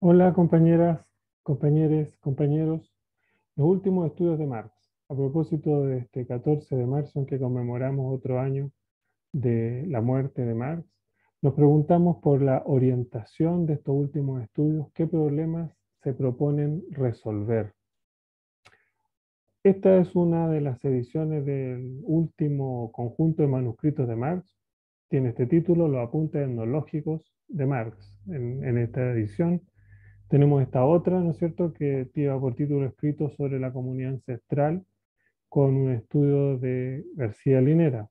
Hola compañeras, compañeros, compañeros. Los últimos estudios de Marx. A propósito de este 14 de marzo en que conmemoramos otro año de la muerte de Marx, nos preguntamos por la orientación de estos últimos estudios, qué problemas se proponen resolver. Esta es una de las ediciones del último conjunto de manuscritos de Marx. Tiene este título, Los apuntes etnológicos de Marx. En esta edición tenemos esta otra, ¿no es cierto?, que lleva por título escrito sobre la comunidad ancestral con un estudio de García Linera.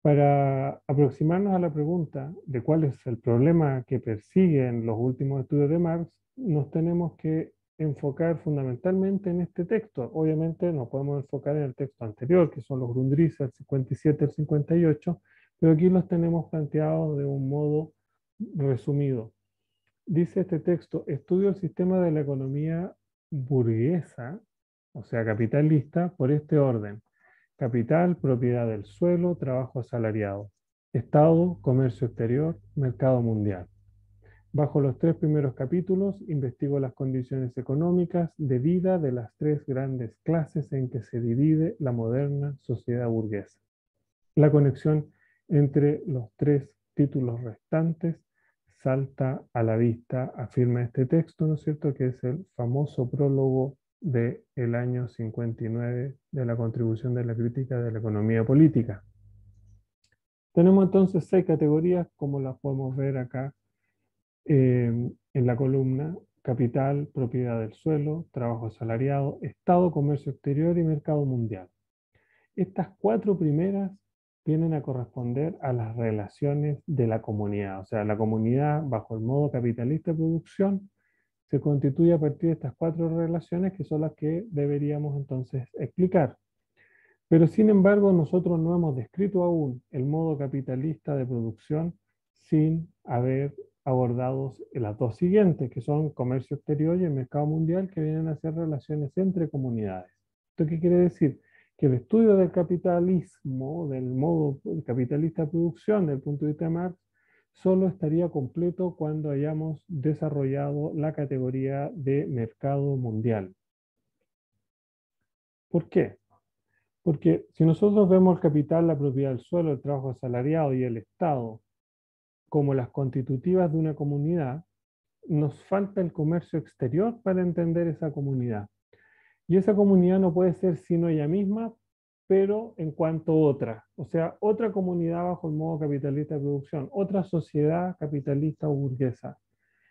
Para aproximarnos a la pregunta de cuál es el problema que persiguen los últimos estudios de Marx, nos tenemos que enfocar fundamentalmente en este texto. Obviamente nos podemos enfocar en el texto anterior, que son los Grundrisse, el 57 y el 58, pero aquí los tenemos planteados de un modo resumido. Dice este texto: estudio el sistema de la economía burguesa, o sea, capitalista, por este orden: capital, propiedad del suelo, trabajo asalariado; Estado, comercio exterior, mercado mundial. Bajo los tres primeros capítulos investigo las condiciones económicas de vida de las tres grandes clases en que se divide la moderna sociedad burguesa. La conexión entre los tres títulos restantes salta a la vista, afirma este texto, ¿no es cierto?, que es el famoso prólogo del año 59 de la contribución de la crítica de la economía política. Tenemos entonces seis categorías, como las podemos ver acá en la columna: capital, propiedad del suelo, trabajo asalariado, Estado, comercio exterior y mercado mundial. Estas cuatro primeras vienen a corresponder a las relaciones de la comunidad. O sea, la comunidad bajo el modo capitalista de producción se constituye a partir de estas cuatro relaciones, que son las que deberíamos entonces explicar. Pero sin embargo, nosotros no hemos descrito aún el modo capitalista de producción sin haber abordado las dos siguientes, que son comercio exterior y el mercado mundial, que vienen a ser relaciones entre comunidades. ¿Esto qué quiere decir? Que el estudio del capitalismo, del modo capitalista de producción, desde el punto de vista de Marx, solo estaría completo cuando hayamos desarrollado la categoría de mercado mundial. ¿Por qué? Porque si nosotros vemos el capital, la propiedad del suelo, el trabajo asalariado y el Estado como las constitutivas de una comunidad, nos falta el comercio exterior para entender esa comunidad. Y esa comunidad no puede ser sino ella misma, pero en cuanto otra. O sea, otra comunidad bajo el modo capitalista de producción, otra sociedad capitalista o burguesa.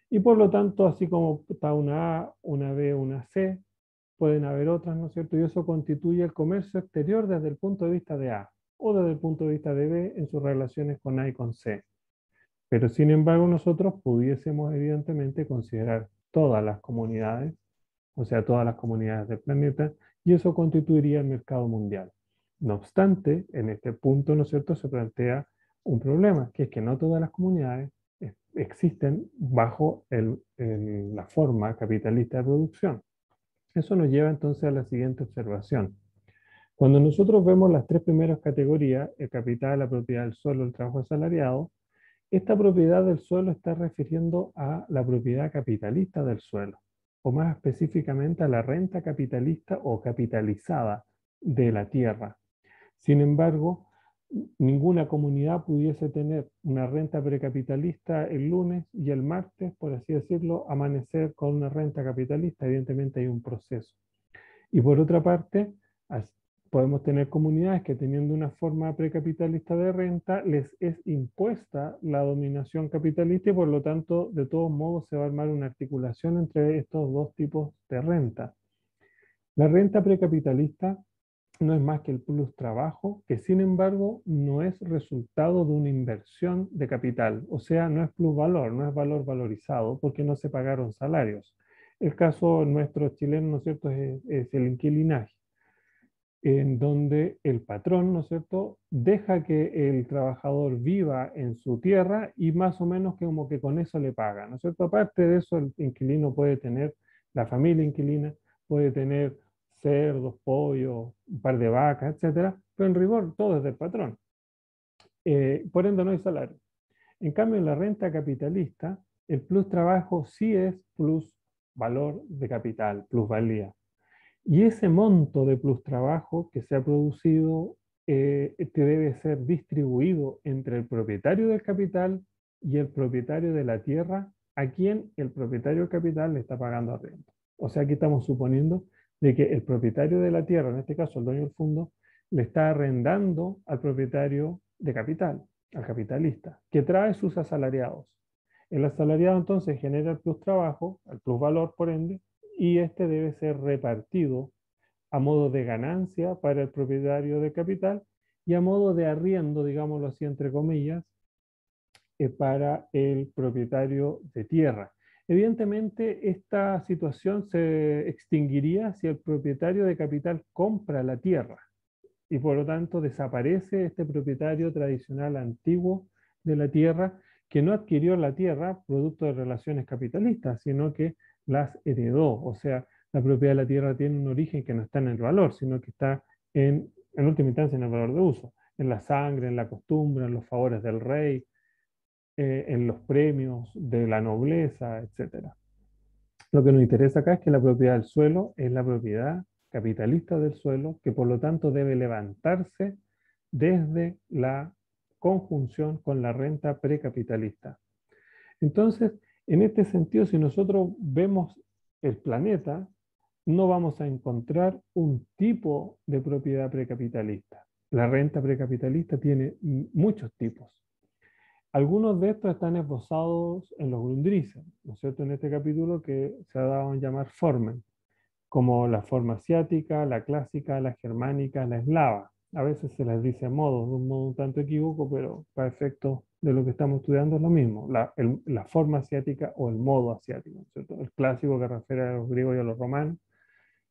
Y por lo tanto, así como está una A, una B, una C, pueden haber otras, ¿no es cierto? Y eso constituye el comercio exterior desde el punto de vista de A o desde el punto de vista de B en sus relaciones con A y con C. Pero sin embargo, nosotros pudiésemos evidentemente considerar todas las comunidades, o sea, todas las comunidades del planeta, y eso constituiría el mercado mundial. No obstante, en este punto, ¿no es cierto?, se plantea un problema, que es que no todas las comunidades existen bajo la forma capitalista de producción. Eso nos lleva entonces a la siguiente observación. Cuando nosotros vemos las tres primeras categorías, el capital, la propiedad del suelo, el trabajo asalariado, esta propiedad del suelo está refiriendo a la propiedad capitalista del suelo, o más específicamente a la renta capitalista o capitalizada de la tierra. Sin embargo, ninguna comunidad pudiese tener una renta precapitalista el lunes y el martes, por así decirlo, amanecer con una renta capitalista. Evidentemente hay un proceso. Y por otra parte, podemos tener comunidades que, teniendo una forma precapitalista de renta, les es impuesta la dominación capitalista y por lo tanto, de todos modos, se va a armar una articulación entre estos dos tipos de renta. La renta precapitalista no es más que el plus trabajo, que sin embargo no es resultado de una inversión de capital, o sea, no es plusvalor, no es valor valorizado porque no se pagaron salarios. El caso nuestro chileno, ¿no es cierto?, es el inquilinaje, en donde el patrón, ¿no es cierto?, deja que el trabajador viva en su tierra y más o menos que como que con eso le paga, ¿no es cierto? Aparte de eso, el inquilino puede tener, la familia inquilina puede tener cerdos, pollos, un par de vacas, etcétera, pero en rigor todo es del patrón. Por ende no hay salario. En cambio, en la renta capitalista, el plus trabajo sí es plus valor de capital, plusvalía. Y ese monto de plus trabajo que se ha producido te debe ser distribuido entre el propietario del capital y el propietario de la tierra, a quien el propietario del capital le está pagando arriendo. O sea, aquí estamos suponiendo de que el propietario de la tierra, en este caso el dueño del fondo, le está arrendando al propietario de capital, al capitalista, que trae sus asalariados. El asalariado entonces genera el plus trabajo, el plus valor por ende, y este debe ser repartido a modo de ganancia para el propietario del capital y a modo de arriendo, digámoslo así entre comillas, para el propietario de tierra. Evidentemente, esta situación se extinguiría si el propietario de capital compra la tierra y por lo tanto desaparece este propietario tradicional antiguo de la tierra que no adquirió la tierra producto de relaciones capitalistas, sino que las heredó. O sea, la propiedad de la tierra tiene un origen que no está en el valor, sino que está en última instancia en el valor de uso, en la sangre, en la costumbre, en los favores del rey, en los premios de la nobleza, etcétera. Lo que nos interesa acá es que la propiedad del suelo es la propiedad capitalista del suelo, que por lo tanto debe levantarse desde la conjunción con la renta precapitalista. Entonces, en este sentido, si nosotros vemos el planeta, no vamos a encontrar un tipo de propiedad precapitalista. La renta precapitalista tiene muchos tipos. Algunos de estos están esbozados en los Grundrisse, ¿no es cierto? En este capítulo que se ha dado a llamar formen, como la forma asiática, la clásica, la germánica, la eslava. A veces se les dice modos, de un modo un tanto equívoco, pero para efectos de lo que estamos estudiando es lo mismo, la forma asiática o el modo asiático, ¿no es cierto? El clásico que refiere a los griegos y a los romanos,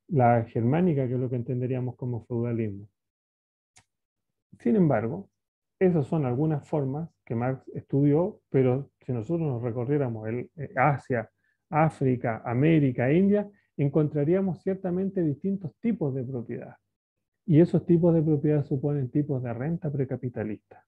la germánica, que es lo que entenderíamos como feudalismo. Sin embargo, esas son algunas formas que Marx estudió, pero si nosotros nos recorriéramos Asia, África, América, India, encontraríamos ciertamente distintos tipos de propiedad. Y esos tipos de propiedad suponen tipos de renta precapitalista.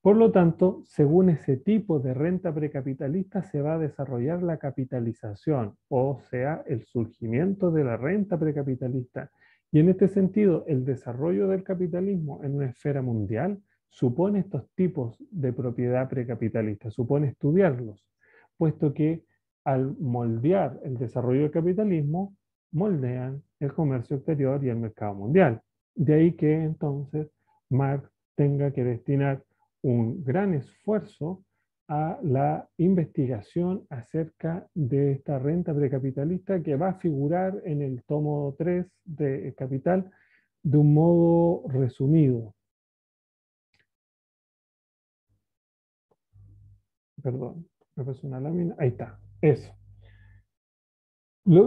Por lo tanto, según ese tipo de renta precapitalista se va a desarrollar la capitalización, o sea, el surgimiento de la renta precapitalista. Y en este sentido, el desarrollo del capitalismo en una esfera mundial supone estos tipos de propiedad precapitalista, supone estudiarlos, puesto que al moldear el desarrollo del capitalismo, moldean el comercio exterior y el mercado mundial. De ahí que entonces Marx tenga que destinar un gran esfuerzo a la investigación acerca de esta renta precapitalista que va a figurar en el tomo 3 de Capital de un modo resumido. Perdón, me pasó una lámina. Ahí está, eso.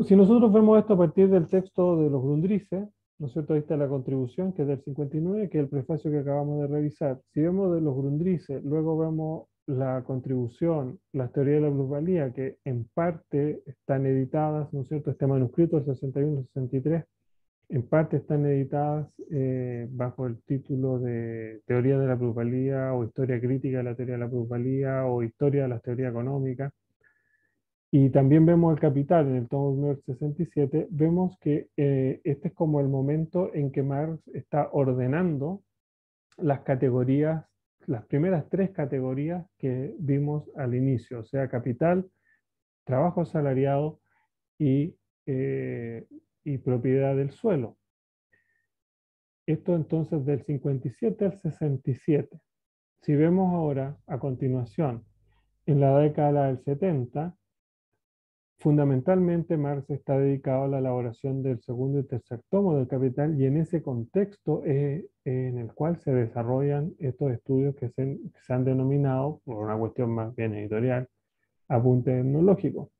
Si nosotros vemos esto a partir del texto de los Grundrisse, ¿no es cierto? Ahí está la contribución, que es del 59, que es el prefacio que acabamos de revisar. Si vemos de los Grundrisse, luego vemos la contribución, las teorías de la plusvalía, que en parte están editadas, ¿no es cierto? Este manuscrito del 61-63, en parte están editadas bajo el título de Teoría de la plusvalía, o Historia crítica de la teoría de la plusvalía, o Historia de la teoría económica. Y también vemos el capital en el tomo 67, vemos que este es como el momento en que Marx está ordenando las categorías, las primeras tres categorías que vimos al inicio, o sea, capital, trabajo asalariado y, eh, y propiedad del suelo. Esto entonces del 57 al 67. Si vemos ahora, a continuación, en la década del 70, fundamentalmente, Marx está dedicado a la elaboración del segundo y tercer tomo del Capital, y en ese contexto es en el cual se desarrollan estos estudios que se han denominado, por una cuestión más bien editorial, apunte etnológico.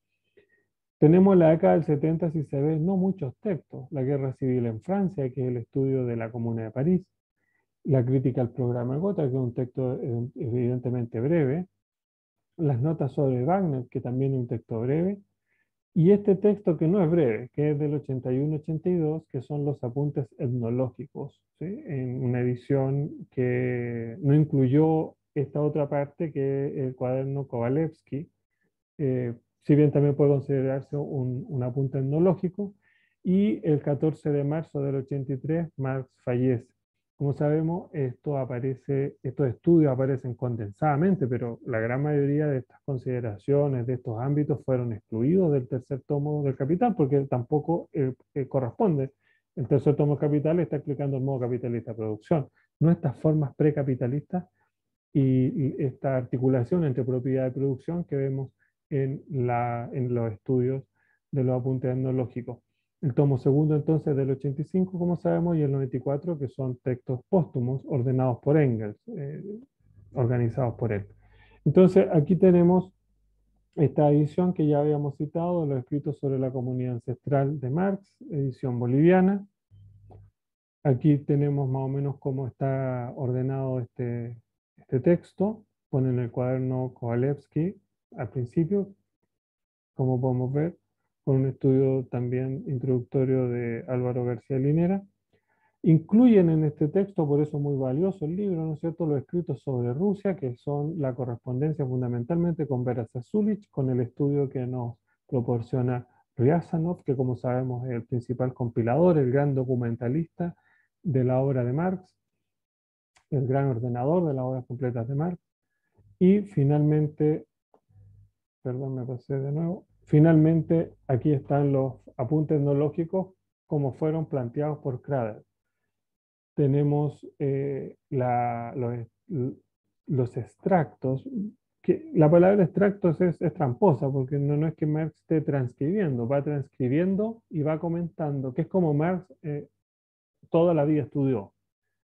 Tenemos la década del 70, si se ve, no muchos textos. La guerra civil en Francia, que es el estudio de la Comuna de París. La crítica al programa Gotha, que es un texto evidentemente breve. Las notas sobre Wagner, que también es un texto breve. Y este texto que no es breve, que es del 81-82, que son los apuntes etnológicos, ¿sí? En una edición que no incluyó esta otra parte, que es el cuaderno Kovalevsky, si bien también puede considerarse un apunte etnológico, y el 14 de marzo del 83 Marx fallece. Como sabemos, estos estudios aparecen condensadamente, pero la gran mayoría de estas consideraciones, de estos ámbitos, fueron excluidos del tercer tomo del Capital, porque tampoco corresponde. El tercer tomo del Capital está explicando el modo capitalista de producción, no estas formas precapitalistas y esta articulación entre propiedad y producción que vemos en los estudios de los apuntes etnológicos. El tomo segundo entonces del 85, como sabemos, y el 94, que son textos póstumos ordenados por Engels, organizados por él. Entonces aquí tenemos esta edición que ya habíamos citado, los escritos sobre la comunidad ancestral de Marx, edición boliviana. Aquí tenemos más o menos cómo está ordenado este texto. Ponen el cuaderno Kowalewski al principio, como podemos ver, con un estudio también introductorio de Álvaro García Linera. Incluyen en este texto, por eso muy valioso el libro, ¿no es cierto?, los escritos sobre Rusia, que son la correspondencia fundamentalmente con Vera Zasulich, con el estudio que nos proporciona Ryazanov, que como sabemos es el principal compilador, el gran documentalista de la obra de Marx, el gran ordenador de las obras completas de Marx. Y finalmente, perdón, me pasé de nuevo, finalmente aquí están los apuntes etnológicos como fueron planteados por Crader. Tenemos los extractos, que la palabra extractos es tramposa, porque no es que Marx esté transcribiendo, va transcribiendo y va comentando, que es como Marx toda la vida estudió.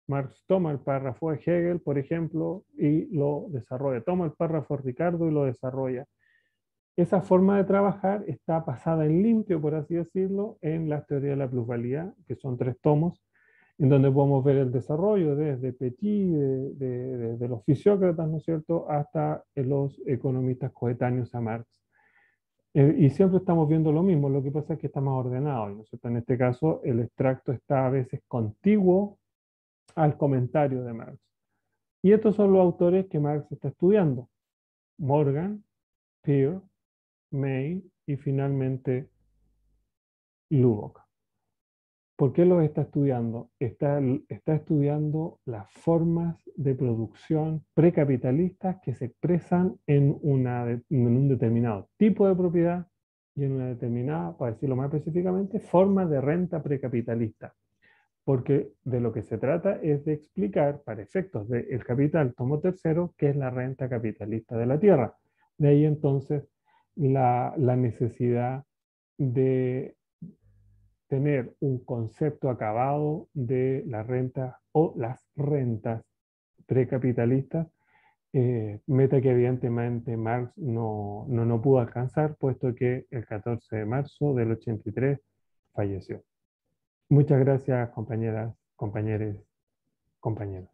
Marx toma el párrafo de Hegel, por ejemplo, y lo desarrolla. Toma el párrafo de Ricardo y lo desarrolla. Esa forma de trabajar está pasada en limpio, por así decirlo, en la teoría de la plusvalía, que son 3 tomos, en donde podemos ver el desarrollo desde Petit, de los fisiócratas, ¿no es cierto?, hasta los economistas coetáneos a Marx. Y siempre estamos viendo lo mismo, lo que pasa es que está más ordenado, ¿no es cierto? En este caso, el extracto está a veces contiguo al comentario de Marx. Y estos son los autores que Marx está estudiando: Morgan, Peirce, May y finalmente Lubbock. ¿Por qué los está estudiando? Está estudiando las formas de producción precapitalistas que se expresan en un determinado tipo de propiedad y en una determinada, para decirlo más específicamente, forma de renta precapitalista. Porque de lo que se trata es de explicar, para efectos del Capital, tomo tercero, qué es la renta capitalista de la tierra. De ahí entonces la necesidad de tener un concepto acabado de la renta o las rentas precapitalistas, meta que evidentemente Marx no pudo alcanzar, puesto que el 14 de marzo del 83 falleció. Muchas gracias, compañeras, compañeros, compañeros.